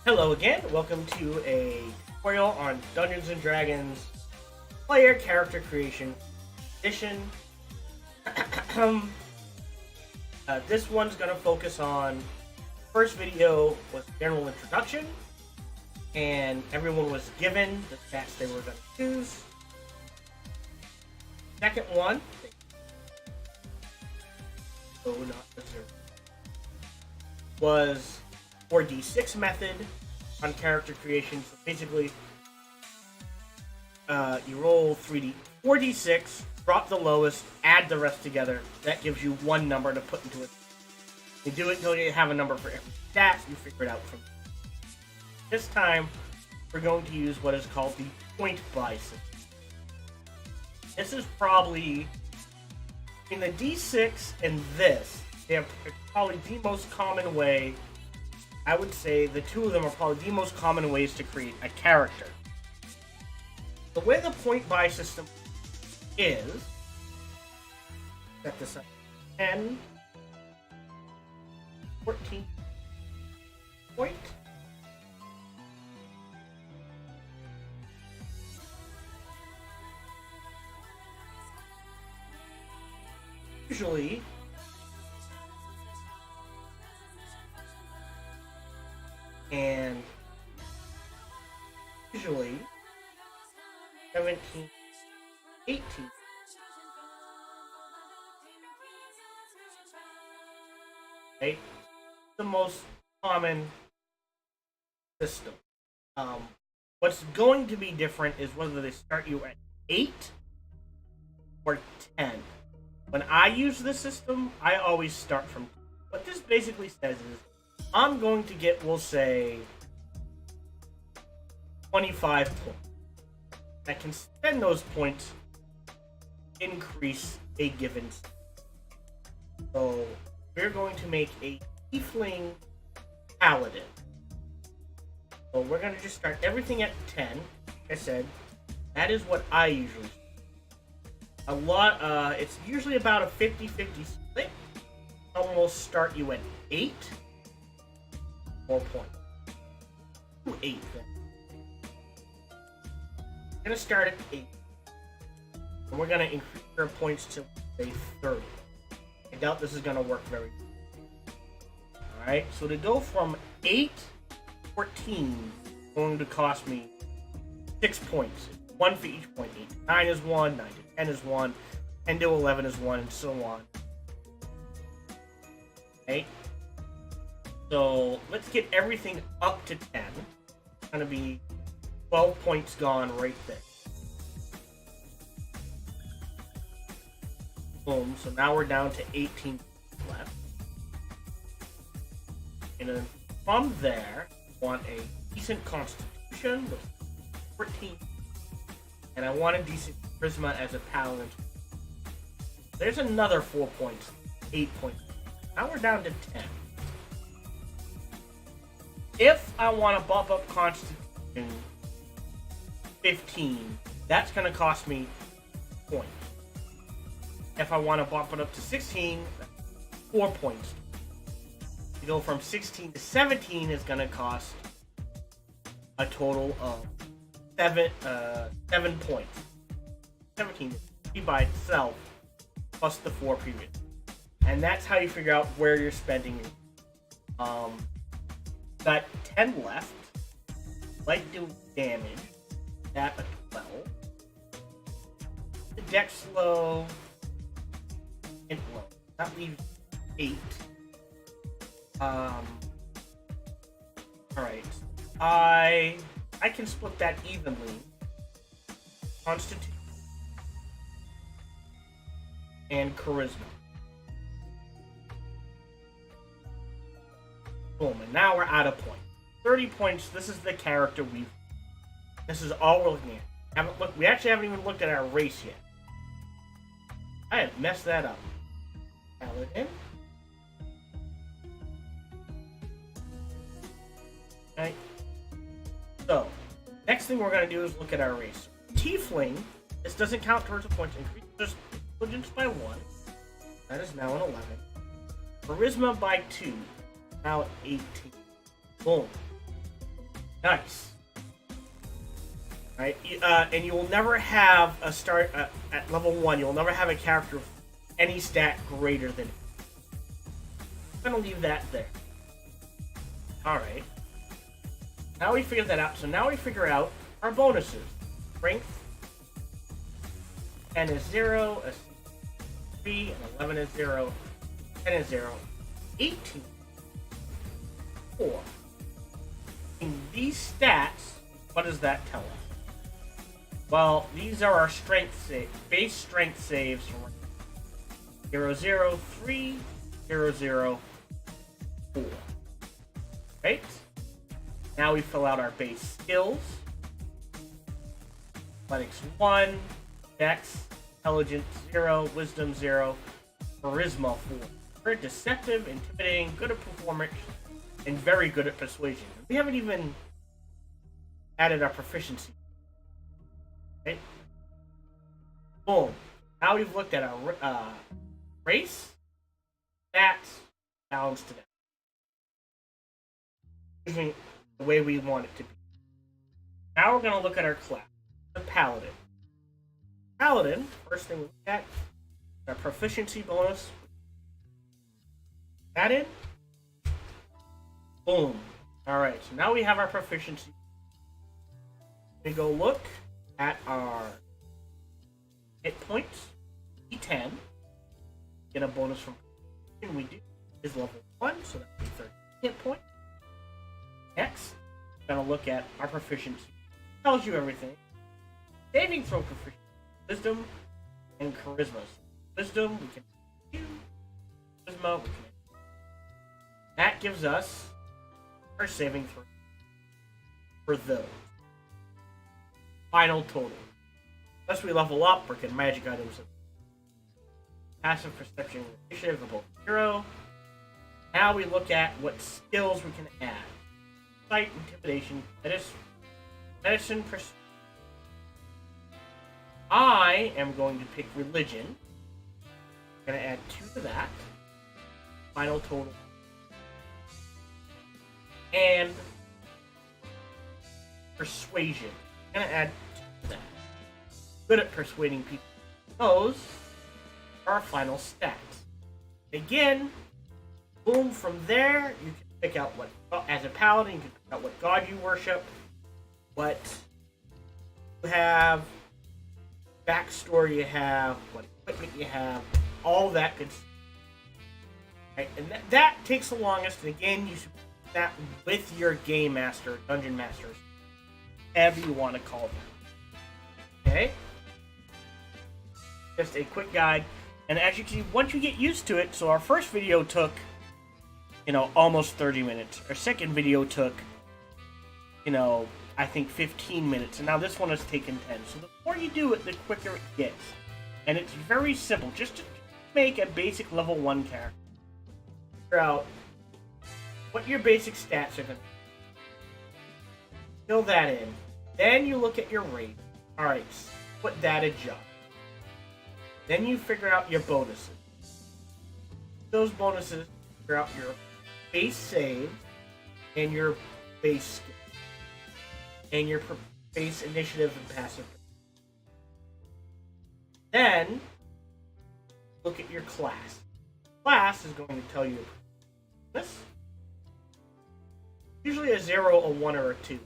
Hello again, welcome to a tutorial on Dungeons & Dragons player character creation edition. This one's going to focus on, first video was general introduction, and everyone was given the stats they were going to choose. Second one, was 4d6 method on character creation. So basically, you roll 4d6, drop the lowest, add the rest together. That gives you one number to put into it. You do it until you have a number for every stat. You figure it out from there. This time, we're going to use what is called the point buy system. This is probably, in the d6 and this, they're probably the most common way. I would say the two of them are probably the most common ways to create a character. The way the point buy system is, set this up, 10, 14 point. Usually, and usually 17, 18. Right? The most common system. What's going to be different is whether they start you at 8 or 10. When I use this system, I always start from 10. What this basically says is, I'm going to get, we'll say, 25 points. I can spend those points, increase a given stat. So, we're going to make a tiefling paladin. So, we're going to just start everything at 10. Like I said, that is what I usually do. It's usually about a 50-50 split. Someone will start you at 8. 4 points. 8 then. We're gonna start at 8. And we're gonna increase our points to say 30. I doubt this is gonna work very good. Alright, so to go from 8 to 14 is going to cost me 6 points. 1 for each point. 8 to 9 is 1, 9 to 10 is 1, 10 to 11 is 1, and so on. Okay? So, let's get everything up to 10. It's going to be 12 points gone right there. Boom. So now we're down to 18 left. And then from there, I want a decent constitution with 14. And I want a decent charisma as a paladin. There's another 4 points. 8 points. Now we're down to 10. If I want to bump up Constitution 15, that's going to cost me points. If I want to bump it up to 16, 4 points. To go from 16 to 17 is going to cost a total of 7 points. 17 is by itself, plus the 4 previous. And that's how you figure out where you're spending your got 10 left. Like doing damage. That a 12. The dex low. And low. That leaves 8. Alright. I can split that evenly. Constitution and charisma. Boom, and now we're out of points. 30 points, this is the character this is all we're looking at. We actually haven't even looked at our race yet. I have messed that up. Paladin. Okay. So, next thing we're going to do is look at our race. Tiefling, this doesn't count towards the points increase, just intelligence by 1. That is now an 11. Charisma by 2. Now at 18. Boom. Nice. Right, and you will never have a start at level 1. You will never have a character with any stat greater than. I'm gonna leave that there. All right. Now we figured that out. So now we figure out our bonuses. Strength. 10 is 0. 3 and 11 is 0. 10 is 0. 18. 4. In these stats, what does that tell us? Well, these are our strength save, base strength saves from 0, 0, 3, 0, 0, 4. Right? Now we fill out our base skills. Athletics 1, Dex, Intelligence 0, Wisdom 0, Charisma 4. We're deceptive, intimidating, good at performance, and very good at persuasion. We haven't even added our proficiency. Okay. Boom. Now we've looked at our race, stats, balance to that. Using the way we want it to be. Now we're going to look at our class, the Paladin. Paladin, first thing we look at, our proficiency bonus. That in. Boom. Alright, so now we have our proficiency. We go look at our hit points, D10, get a bonus from we do is level 1, so that would be 30 hit points. Next, we're going to look at our proficiency. Tells you everything. Saving throw proficiency, wisdom, and charisma. Wisdom, we can do. Charisma, we can. That gives us our saving throw for those. Final total. Unless we level up, we're getting magic items. Passive perception initiative of 0. Now we look at what skills we can add. Sight, intimidation, medicine, perception. I am going to pick religion. I'm going to add 2 to that. Final total. And persuasion. I'm going to add 2 to that. Good at persuading people. Those are our final stats. Again, boom, from there, you can pick out what, as a paladin, you can pick out what god you worship, what you have, backstory you have, what equipment you have, all that good stuff. Right? And that takes the longest, and again, you should do that with your game master, dungeon masters, whatever you want to call them. Okay? Just a quick guide. And as you can see, once you get used to it, so our first video took, almost 30 minutes. Our second video took, I think 15 minutes. And now this one has taken 10. So the more you do it, the quicker it gets. And it's very simple. Just to make a basic level 1 character. Figure out what your basic stats are going to be. Fill that in. Then you look at your rate. Alright, put that adjust. Then you figure out your bonuses. Those bonuses, figure out your base save and your base skill. And your base initiative and passive. Then, look at your class. Class is going to tell you this. Usually a 0, a 1, or a 2.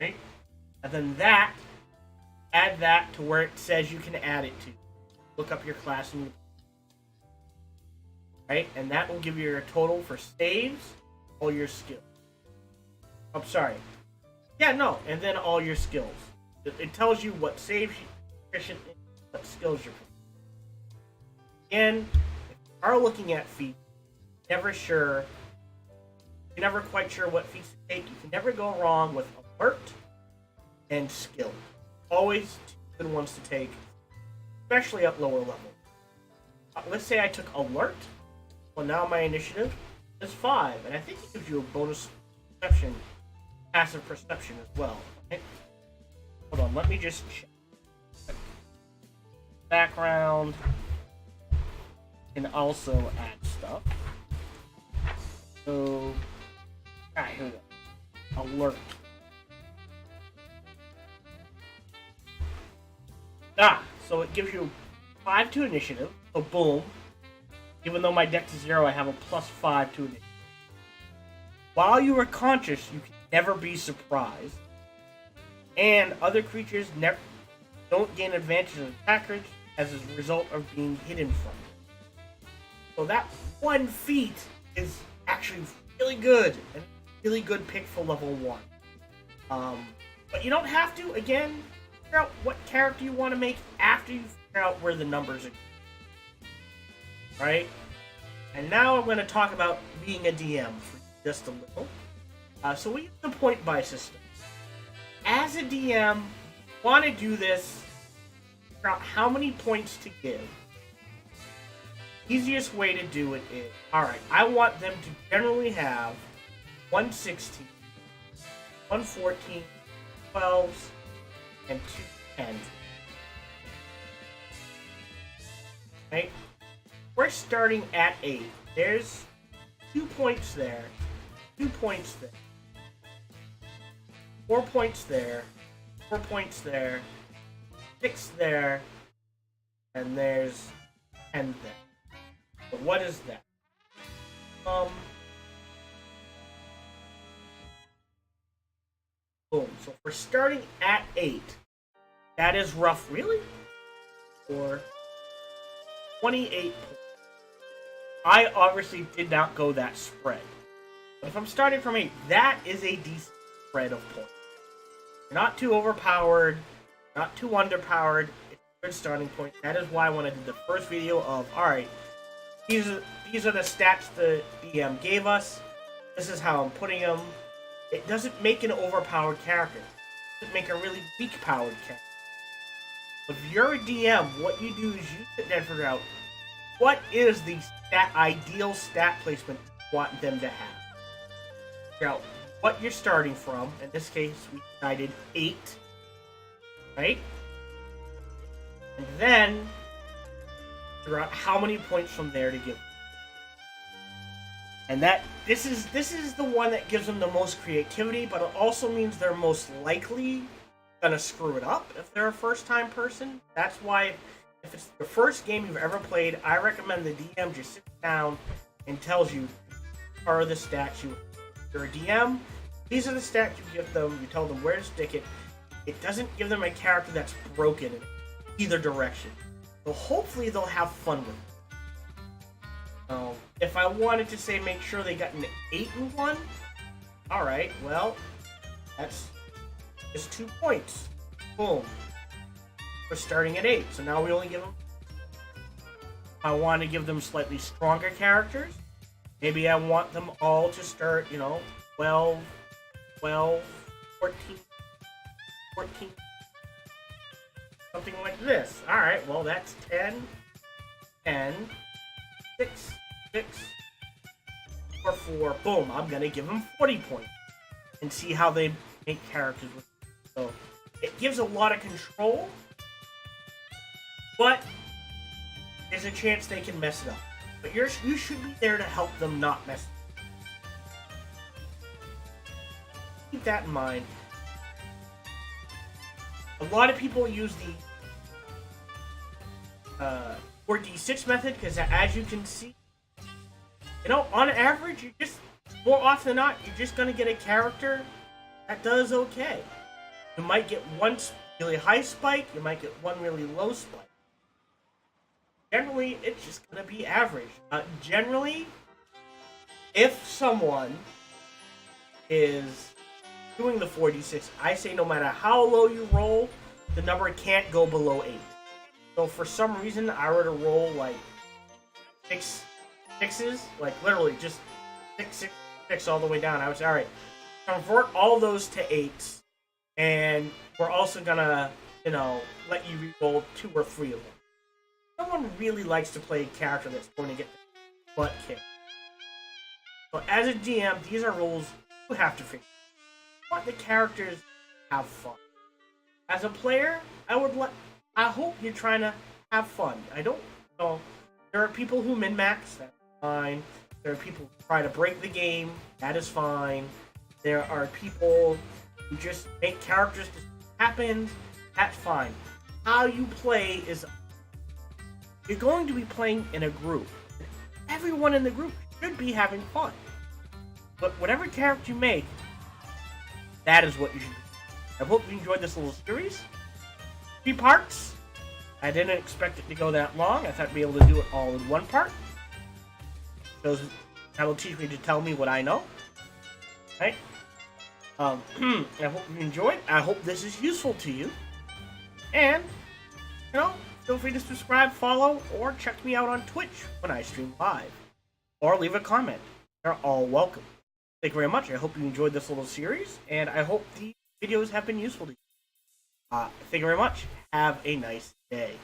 Okay? And then that, add that to where it says you can add it to. Look up your class and right, and that will give you your total for saves, all your skills. I'm sorry. Yeah, no, and then all your skills. It tells you what saves you, proficient, what skills you're proficient. Again, if you are looking at feats, you're never quite sure what feats to take. You can never go wrong with alert and skill. Always 2 good ones to take, especially at lower level. Let's say I took alert. Well, now my initiative is 5, and I think it gives you a bonus perception, passive perception as well. Okay? Hold on, let me just check. Background can also add stuff. So, guys, here we go. Alert. So it gives you 5 to initiative. So boom. Even though my dex is 0, I have a +5 to initiative. While you are conscious, you can never be surprised. And other creatures don't gain advantage on attackers as a result of being hidden from you. So that one feat is actually really good. And really good pick for level 1. But you don't have to, again, figure out what character you want to make after you figure out where the numbers are. Right? And now I'm going to talk about being a DM for just a little. So we use the point buy system. As a DM, you want to do this, figure out how many points to give. Easiest way to do it is, alright, I want them to generally have 116, 114, 12s, and 2 10s. Right? We're starting at 8. There's 2 points there, 2 points there, 4 points there, 4 points there, 6 there, and there's 10 there. So what is that? Boom. So if we're starting at 8, that is rough, really? Or 28 points. I obviously did not go that spread. But if I'm starting from 8, that is a decent spread of points. You're not too overpowered, not too underpowered. It's a good starting point. That is why when I did the first video of, alright, these are the stats the DM gave us. This is how I'm putting them. It doesn't make an overpowered character. It doesn't make a really weak-powered character. If you're a DM, what you do is you sit there and figure out what is the ideal stat placement you want them to have. Figure out what you're starting from. In this case, we decided 8. Right? And then figure out how many points from there to give them. And this is the one that gives them the most creativity, but it also means they're most likely gonna screw it up if they're a first-time person. That's why, if it's the first game you've ever played, I recommend the DM just sits down and tells you, are the stats you. If you're a DM, these are the stats you give them. You tell them where to stick it. It doesn't give them a character that's broken in either direction. So hopefully they'll have fun with it. If I wanted to say make sure they got an 8 and 1, alright, well, that's just 2 points. Boom. We're starting at 8, so now we only give them... I want to give them slightly stronger characters. Maybe I want them all to start, 12, 14, something like this. Alright, well that's 10, 6, 4, 4. Boom, I'm going to give them 40 points. And see how they make characters with them. So, it gives a lot of control. But, there's a chance they can mess it up. But you should be there to help them not mess it up. Keep that in mind. A lot of people use the 4d6 method, because as you can see, on average, more often than not, you're just going to get a character that does okay. You might get one really high spike, you might get one really low spike. Generally, it's just going to be average. Generally, if someone is doing the 4d6, I say no matter how low you roll, the number can't go below 8. So for some reason, I were to roll like 6s, like literally just 6 all the way down. I would say, alright, convert all those to 8s, and we're also gonna, let you re-roll 2 or 3 of them. Someone really likes to play a character that's going to get the butt kicked. So as a GM, these are rules you have to figure. You want the characters to have fun. As a player, I hope you're trying to have fun. I don't know. There are people who min-max, that's fine. There are people who try to break the game, that is fine. There are people who just make characters just happen. That's fine. How you play is you're going to be playing in a group. Everyone in the group should be having fun. But whatever character you make, that is what you should do. I hope you enjoyed this little series. 3 parts. I didn't expect it to go that long. I thought I'd be able to do it all in 1 part. So that will teach me to tell me what I know. Right? I hope you enjoyed. I hope this is useful to you. And, feel free to subscribe, follow, or check me out on Twitch when I stream live. Or leave a comment. They're all welcome. Thank you very much. I hope you enjoyed this little series, and I hope the videos have been useful to you. Thank you very much. Have a nice day.